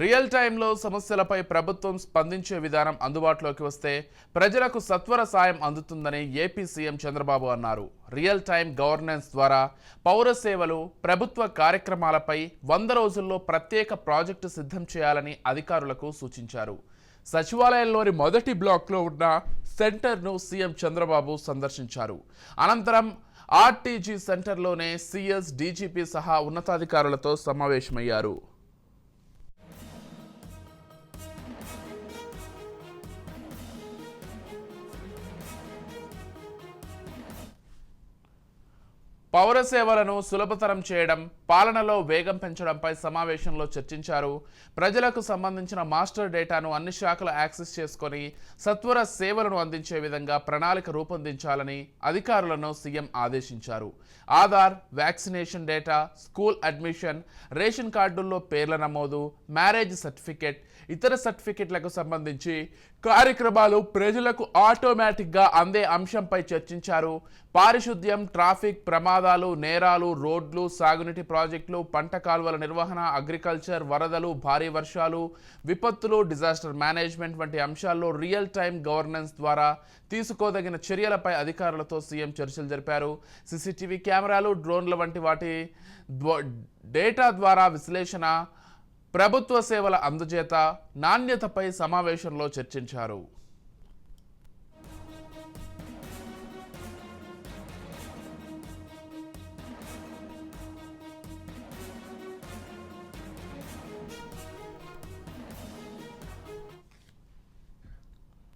Real టైంలో సమస్యలపై ప్రభుత్వం స్పందించే విధానం అందుబాటులోకి వస్తే ప్రజలకు సత్వర సాయం అందుతుందని ఏపీ సీఎం చంద్రబాబు అన్నారు. రియల్ టైం గవర్నెన్స్ ద్వారా పౌర సేవలు, ప్రభుత్వ కార్యక్రమాలపై 100 రోజుల్లో ప్రత్యేక ప్రాజెక్టు సిద్ధం చేయాలని అధికారులకు సూచించారు. సచివాలయంలోని మొదటి బ్లాక్లో ఉన్న సెంటర్ను సీఎం చంద్రబాబు సందర్శించారు. అనంతరం ఆర్టీజీ సెంటర్లోనే సీఎస్, డీజీపీ సహా ఉన్నతాధికారులతో సమావేశమయ్యారు. పౌర సేవలను సులభతరం చేయడం, పాలనలో వేగం పెంచడంపై సమావేశంలో చర్చించారు. ప్రజలకు సంబంధించిన మాస్టర్ డేటాను అన్ని శాఖలు యాక్సెస్ చేసుకొని సత్వర సేవలను అందించే విధంగా ప్రణాళిక రూపొందించాలని అధికారులను సీఎం ఆదేశించారు. Aadhaar, vaccination data, school admission, ration కార్డుల్లో పేర్ల నమోదు, మ్యారేజ్ సర్టిఫికెట్, ఇతర సర్టిఫికెట్లకు సంబంధించి కార్యక్రమాలు ప్రజలకు ఆటోమేటిక్గా అందే అంశంపై చర్చించారు. పారిశుద్ధ్యం, ట్రాఫిక్ ప్రమాదాలు, నేరాలు, రోడ్లు, సాగునీటి ప్రాజెక్టులు, పంట కాలువల నిర్వహణ, అగ్రికల్చర్, వరదలు, భారీ వర్షాలు, విపత్తులు, డిజాస్టర్ మేనేజ్మెంట్ వంటి అంశాల్లో రియల్ టైం గవర్నెన్స్ ద్వారా తీసుకోదగిన చర్యలపై అధికారులతో సీఎం చర్చలు జరిపారు. సీసీటీవీ కెమెరాలు, డ్రోన్ల వంటి వాటి డేటా ద్వారా విశ్లేషణ, ప్రభుత్వ సేవల అందజేత, నాణ్యతపై సమావేశంలో చర్చించారు.